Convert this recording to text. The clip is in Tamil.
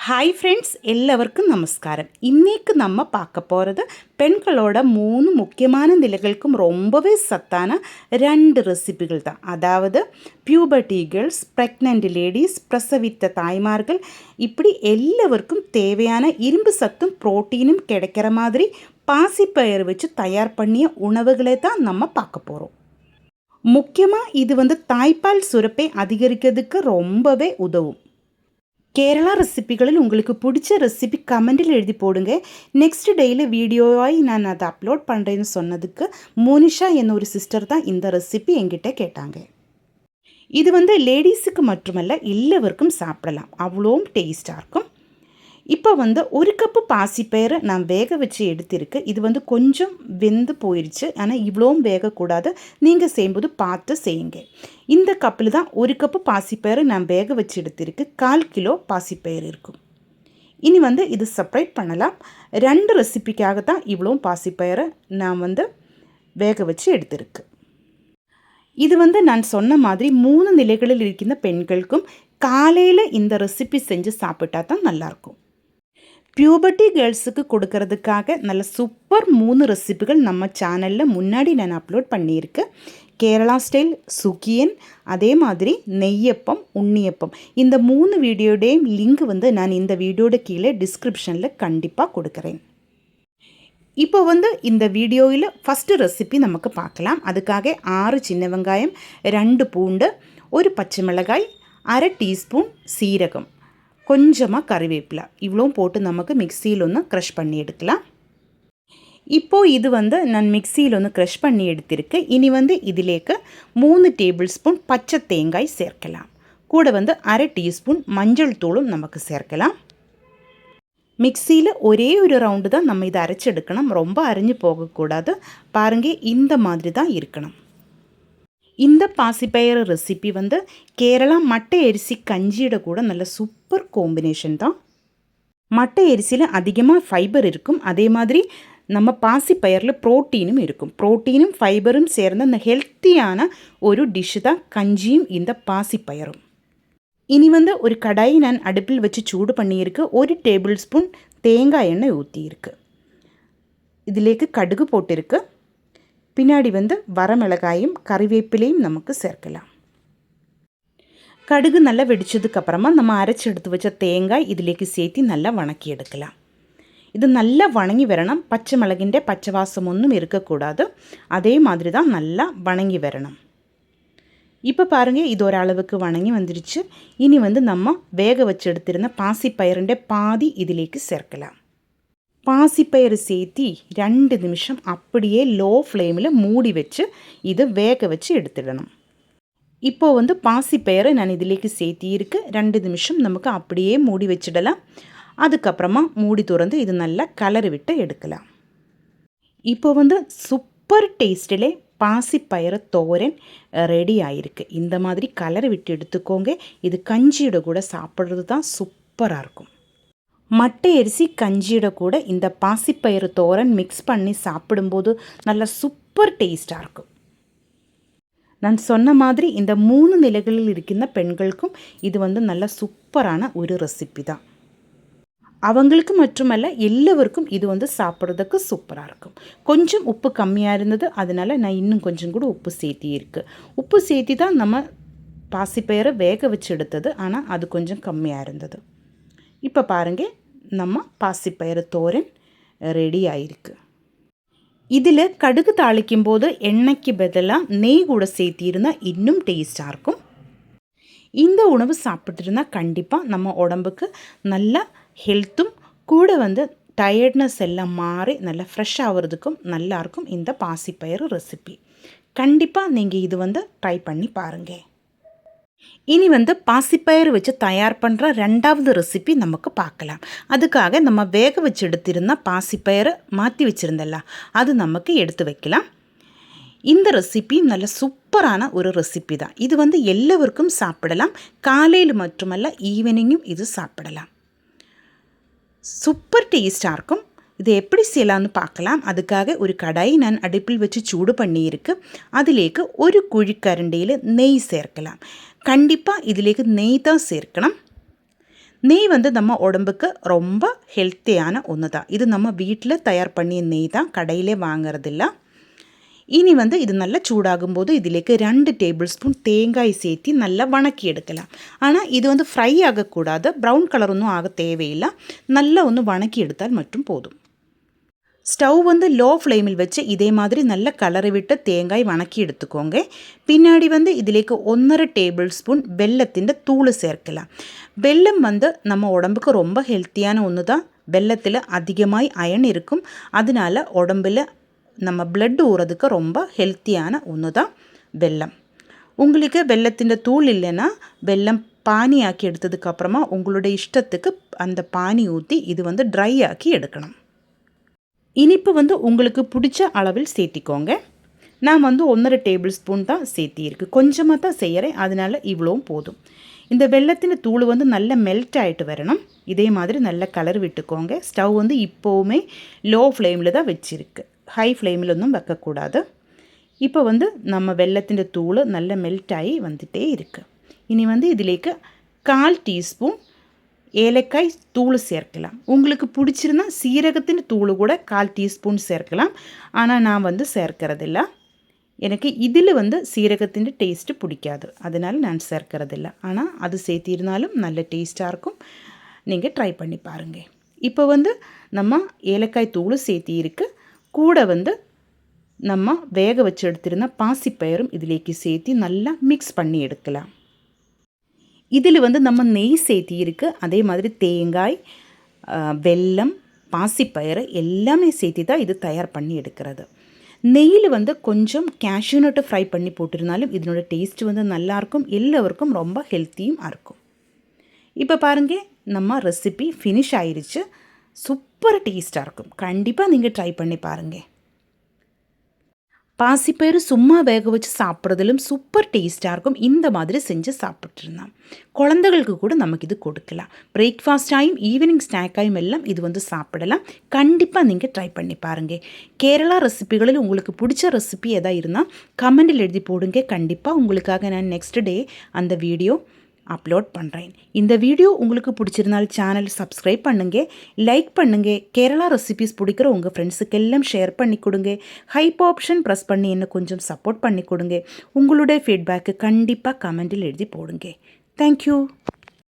ஹாய் ஃப்ரெண்ட்ஸ், எல்லாருக்கும் நமஸ்காரம். இன்றைக்கு நம்ம பார்க்க போகிறது பெண்களோட 3 முக்கியமான நிலைகளுக்கும் ரொம்பவே சத்தான 2 ரெசிபிகள் தான். அதாவது பியூபர்ட்டி கேர்ள்ஸ், ப்ரெக்னென்ட் லேடிஸ், பிரசவித்த தாய்மார்கள், இப்படி எல்லாருக்கும் தேவையான இரும்பு சத்தும் புரோட்டீனும் கிடைக்கிற மாதிரி பாசிப்பயிறு வச்சு தயார் பண்ணிய உணவுகளை தான் நம்ம பார்க்க போகிறோம். முக்கியமாக இது தாய்ப்பால் சுரப்பை அதிகரிக்கிறதுக்கு ரொம்பவே உதவும். கேரளா ரெசிபிகளில் உங்களுக்கு பிடிச்ச ரெசிபி கமெண்டில் எழுதி போடுங்க. நெக்ஸ்ட் டேயில் வீடியோவாய் நான் அதை அப்லோட் பண்ணுறேன்னு சொன்னதுக்கு மோனிஷா என்ன ஒரு சிஸ்டர் தான் இந்த ரெசிபி என்கிட்ட கேட்டாங்க. இது லேடிஸுக்கு மட்டுமல்ல, எல்லாருக்கும் சாப்பிடலாம், அவ்வளோ டேஸ்ட்டாக இருக்கும். இப்போ 1 கப்பு பாசிப்பயிறு நான் வேக வச்சு எடுத்திருக்கு. இது கொஞ்சம் வெந்து போயிடுச்சு, ஆனால் இவ்வளோவும் வேகக்கூடாது. நீங்கள் செய்யும்போது பார்த்து செய்யுங்க. இந்த கப்பில் தான் 1 கப்பு பாசிப்பயிறு நான் வேக வச்சு எடுத்திருக்கு. 1/4 கிலோ பாசிப்பயிறு இருக்கும். இனி இது செப்பரேட் பண்ணலாம். 2 ரெசிபிக்காக தான் இவ்வளோ பாசிப்பயிறு நான் வேக வச்சு எடுத்திருக்கு. இது நான் சொன்ன மாதிரி 3 நிலைகளில் இருக்கின்ற பெண்களுக்கும் காலையில் இந்த ரெசிபி செஞ்சு சாப்பிட்டா தான் நல்லாயிருக்கும். பியூபர்ட்டி கேர்ள்ஸுக்கு கொடுக்கறதுக்காக நல்ல சூப்பர் 3 ரெசிபிகள் நம்ம சேனலில் முன்னாடி நான் அப்லோட் பண்ணியிருக்கேன். கேரளா ஸ்டைல் சுகியன், அதே மாதிரி நெய்யப்பம், உண்ணியப்பம், இந்த 3 வீடியோடையும் லிங்க் நான் இந்த வீடியோட கீழே டிஸ்கிரிப்ஷனில் கண்டிப்பாக கொடுக்குறேன். இப்போ இந்த வீடியோவில் ஃபஸ்ட்டு ரெசிபி நமக்கு பார்க்கலாம். அதுக்காக 6 சின்ன வெங்காயம், 2 பூண்டு, 1 பச்சை மிளகாய், 1/2 டீஸ்பூன் சீரகம், கொஞ்சமாக கறிவேப்பிலை, இவ்வளோ போட்டு நமக்கு மிக்சியில் க்ரஷ் பண்ணி எடுக்கலாம். இப்போது இது நான் மிக்சியில் க்ரஷ் பண்ணி எடுத்திருக்கு. இனி இதிலேக்கு 3 டேபிள் ஸ்பூன் பச்சை தேங்காய் சேர்க்கலாம். கூட 1/2 டீஸ்பூன் மஞ்சள் தூளும் நமக்கு சேர்க்கலாம். மிக்சியில் ஒரே ஒரு ரவுண்டு தான் நம்ம இதை அரைச்செடுக்கணும், ரொம்ப அரைஞ்சு போகக்கூடாது. பாருங்கள், இந்த மாதிரி தான் இருக்கணும். இந்த பாசிப்பயிறு ரெசிபி கேரளா மட்டை அரிசி கஞ்சியோட கூட நல்ல சூப்பர் காம்பினேஷன் தான். மட்டை அரிசியில் அதிகமாக ஃபைபர் இருக்கும், அதே மாதிரி நம்ம பாசிப்பயிரில் ப்ரோட்டீனும் இருக்கும். ப்ரோட்டீனும் ஃபைபரும் சேர்ந்த அந்த ஹெல்த்தியான ஒரு டிஷ்ஷு தான் கஞ்சியும் இந்த பாசிப்பயிரும். இனி ஒரு கடாயை நான் அடுப்பில் வச்சு சூடு பண்ணியிருக்கு. 1 டேபிள் ஸ்பூன் தேங்காய் எண்ணெய் ஊற்றியிருக்கு. இதிலேக்கு கடுகு போட்டிருக்கு. பின்னாடி வரமிளகாயும் கறிவேப்பிலையும் நமக்கு சேர்க்கலாம். கடுகு நல்லா வெடிச்சதுக்கப்புறமா நம்ம அரைச்சி எடுத்து வச்ச தேங்காய் இதிலேக்கு சேர்த்து நல்லா வணக்கி எடுக்கலாம். இது நல்லா வணங்கி வரணும். பச்சை மிளகிൻ്റെ பச்சை வாசம் ஒன்றும் இருக்கக்கூடாது. அதே மாதிரி தான் நல்லா வணங்கி வரணும். இப்போ பாருங்கள், இது ஒரு அளவுக்கு வணங்கி வந்துடுச்சு. இனி நம்ம வேக வச்சு எடுத்திருந்த பாசிப்பயிறுൻ്റെ பாதி இதிலேக்கு சேர்க்கலாம். பாசிப்பயிறு சேர்த்தி 2 நிமிஷம் அப்படியே லோ ஃப்ளேமில் மூடி வச்சு இது வேக வச்சு எடுத்துடணும். இப்போது பாசிப்பயிறு நான் இதிலேக்கு சேர்த்தியிருக்கு. 2 நிமிஷம் நமக்கு அப்படியே மூடி வச்சிடலாம். அதுக்கப்புறமா மூடி திறந்து இது நல்லா கலரி விட்டு எடுக்கலாம். இப்போ சூப்பர் டேஸ்ட்டிலே பாசிப்பயிறு தோரன் ரெடி ஆகிருக்கு. இந்த மாதிரி கலரி விட்டு எடுத்துக்கோங்க. இது கஞ்சியோட கூட சாப்பிட்றது தான் சூப்பராக இருக்கும். மட்டை அரிசி கஞ்சியோட கூட இந்த பாசிப்பயிறு தோரன் மிக்ஸ் பண்ணி சாப்பிடும்போது நல்ல சூப்பர் டேஸ்ட்டாக இருக்கும். நான் சொன்ன மாதிரி இந்த 3 நிலைகளில் இருக்கின்ற பெண்களுக்கும் இது நல்ல சூப்பரான ஒரு ரெசிபி தான். அவங்களுக்கு மட்டுமல்ல, எல்லாருக்கும் இது சாப்பிட்றதுக்கு சூப்பராக இருக்கும். கொஞ்சம் உப்பு கம்மியாக இருந்தது, அதனால் நான் இன்னும் கொஞ்சம் கூட உப்பு சேர்த்தியிருக்கு. உப்பு சேர்த்தி தான் நம்ம பாசிப்பயிரை வேக வச்சு எடுத்தது, ஆனால் அது கொஞ்சம் கம்மியாக இருந்தது. இப்போ பாருங்கள், நம்ம பாசிப்பயிறு தோரன் ரெடி ஆகிருக்கு. இதில் கடுகு தாளிக்கும் போது எண்ணெய்க்கு பதிலாக நெய் கூட சேர்த்திருந்தால் இன்னும் டேஸ்ட்டாக இருக்கும். இந்த உணவு சாப்பிட்டுருந்தா கண்டிப்பாக நம்ம உடம்புக்கு நல்ல ஹெல்த்தும் கூட டயர்ட்னஸ் எல்லாம் மாறி நல்லா ஃப்ரெஷ் ஆகிறதுக்கும் நல்லாயிருக்கும். இந்த பாசிப்பயிறு ரெசிபி கண்டிப்பாக நீங்கள் இது ட்ரை பண்ணி பாருங்கள். இனி பாசிப்பயிறு வச்சு தயார் பண்ணுற 2வது ரெசிபி நமக்கு பார்க்கலாம். அதுக்காக நம்ம வேக வச்சு எடுத்திருந்த பாசிப்பயிறு மாற்றி வச்சுருந்தல, அது நமக்கு எடுத்து வைக்கலாம். இந்த ரெசிபி நல்ல சூப்பரான ஒரு ரெசிபி தான். இது எல்லாருக்கும் சாப்பிடலாம். காலையில் மட்டுமல்ல, ஈவினிங்கும் இது சாப்பிடலாம். சூப்பர் டேஸ்ட்டாக இருக்கும். இது எப்படி செய்யலாம்னு பார்க்கலாம். அதுக்காக ஒரு கடாயை நான் அடுப்பில் வச்சு சூடு பண்ணியிருக்கு. அதிலேக்கு 1 குழிக்கரண்டியில் நெய் சேர்க்கலாம். கண்டிப்பாக இதிலேக்கு நெய் தான் சேர்க்கணும். நெய் வந்து நம்ம உடம்புக்கு ரொம்ப ஹெல்த்தியான ஒன்று தான். இது நம்ம வீட்டில் தயார் பண்ணிய நெய் தான், கடையிலே வாங்குறதில்ல. இனி வந்து இது நல்லா சூடாகும்போது இதிலேக்கு 2 டேபிள் ஸ்பூன் தேங்காய் சேர்த்து நல்லா வணக்கி எடுக்கலாம். ஆனால் இது வந்து ஃப்ரை ஆகக்கூடாது, ப்ரௌன் கலர் ஒன்றும் ஆக தேவையில்லை. நல்லா ஒன்று வணக்கி எடுத்தால் மட்டும் போதும். ஸ்டவ் வந்து லோ ஃப்ளேமில் வச்சு இதே மாதிரி நல்ல கலரை விட்டு தேங்காய் வணக்கி எடுத்துக்கோங்க. பின்னாடி வந்து இதிலேக்கு 1.5 டேபிள் ஸ்பூன் வெல்லத்தின் தூள் சேர்க்கலாம். வெல்லம் வந்து நம்ம உடம்புக்கு ரொம்ப ஹெல்த்தியான ஒன்று தான். வெல்லத்தில் அதிகமாய் அயன் இருக்கும். அதனால உடம்பில் நம்ம பிளட் ஊறதுக்கு ரொம்ப ஹெல்த்தியான ஒன்று தான் வெல்லம். உங்களுக்கு வெல்லத்தின் தூள் இல்லைன்னா வெல்லம் பானி ஆக்கி எடுத்ததுக்கப்புறமா உங்களுடைய இஷ்டத்துக்கு அந்த பானி ஊற்றி இது வந்து ட்ரை ஆக்கி எடுக்கணும். இனிப்பு வந்து உங்களுக்கு பிடிச்ச அளவில் சேர்த்திக்கோங்க. நான் வந்து 1.5 டேபிள் ஸ்பூன் தான் சேர்த்திருக்கு, கொஞ்சமாக தான் செய்கிறேன், அதனால் இவ்வளவும் போதும். இந்த வெல்லத்தின் தூள் வந்து நல்லா மெல்ட் ஆகிட்டு வரணும். இதே மாதிரி நல்ல கலர் விட்டுக்கோங்க. ஸ்டவ் வந்து இப்போவுமே லோ ஃப்ளேமில் தான் வச்சுருக்கு, ஹை ஃப்ளேமில் ஒன்றும் வைக்கக்கூடாது. இப்போ வந்து நம்ம வெல்லத்தின் தூள் நல்ல மெல்ட் ஆகி வந்துகிட்டே இருக்குது. இனி வந்து இதிலேக்கு 1/4 டீஸ்பூன் ஏலக்காய் தூள் சேர்க்கலாம். உங்களுக்கு பிடிச்சிருந்தா சீரகத்தின் தூள் கூட 1/4 டீஸ்பூன் சேர்க்கலாம். ஆனால் நான் வந்து சேர்க்கறதில்ல. எனக்கு இதில் வந்து சீரகத்தின் டேஸ்ட்டு பிடிக்காது, அதனால் நான் சேர்க்கறதில்ல. ஆனால் அது சேர்த்திருந்தாலும் நல்ல டேஸ்ட்டாக இருக்கும். நீங்கள் ட்ரை பண்ணி பாருங்கள். இப்போ வந்து நம்ம ஏலக்காய் தூள் சேர்த்தி இருக்கு, கூட வந்து நம்ம வேக வச்சு எடுத்திருந்த பாசிப்பயிரும் இதிலேக்கு சேர்த்து நல்லா மிக்ஸ் பண்ணி எடுக்கலாம். இதில் வந்து நம்ம நெய் சேர்த்தி இருக்குது, அதே மாதிரி தேங்காய், வெல்லம், பாசிப்பயிறு எல்லாமே சேர்த்து தான் இது தயார் பண்ணி எடுக்கிறது. நெய்யில் வந்து கொஞ்சம் கேஷ்யூ நட்டு ஃப்ரை பண்ணி போட்டிருந்தாலும் இதனோட டேஸ்ட்டு வந்து நல்லாயிருக்கும், எல்லாருக்கும் ரொம்ப ஹெல்த்தியும் இருக்கும். இப்போ பாருங்கள், நம்ம ரெசிபி ஃபினிஷ் ஆயிடுச்சு. சூப்பர் டேஸ்ட்டாக இருக்கும். கண்டிப்பாக நீங்கள் ட்ரை பண்ணி பாருங்கள். பாசிப்பயிறு சும்மா வேக வச்சு சாப்பிட்றதுலும் சூப்பர் டேஸ்ட்டாக இருக்கும். இந்த மாதிரி செஞ்சு சாப்பிட்ருந்தான் குழந்தைகளுக்கு கூட நமக்கு இது கொடுக்கலாம். பிரேக்ஃபாஸ்டாயும் ஈவினிங் ஸ்நாக்காயும் எல்லாம் இது வந்து சாப்பிடலாம். கண்டிப்பாக நீங்கள் ட்ரை பண்ணி பாருங்கள். கேரளா ரெசிபிகளில் உங்களுக்கு பிடிச்ச ரெசிபி எதாவது இருந்தால் கமெண்டில் எழுதி போடுங்க. கண்டிப்பாக உங்களுக்காக நான் நெக்ஸ்ட் டே அந்த வீடியோ அப்லோட் பண்ணுறேன். இந்த வீடியோ உங்களுக்கு பிடிச்சிருந்தால் சேனல் சப்ஸ்கிரைப் பண்ணுங்கள், லைக் பண்ணுங்கள். கேரளா ரெசிபிஸ் பிடிக்கிற உங்கள் ஃப்ரெண்ட்ஸுக்கு எல்லாம் ஷேர் பண்ணி கொடுங்க. ஹைப் ஆப்ஷன் ப்ரெஸ் பண்ணி என்ன கொஞ்சம் சப்போர்ட் பண்ணி கொடுங்க. உங்களுடைய ஃபீட்பேக்கு கண்டிப்பாக கமெண்டில் எழுதி போடுங்க. தேங்க்யூ.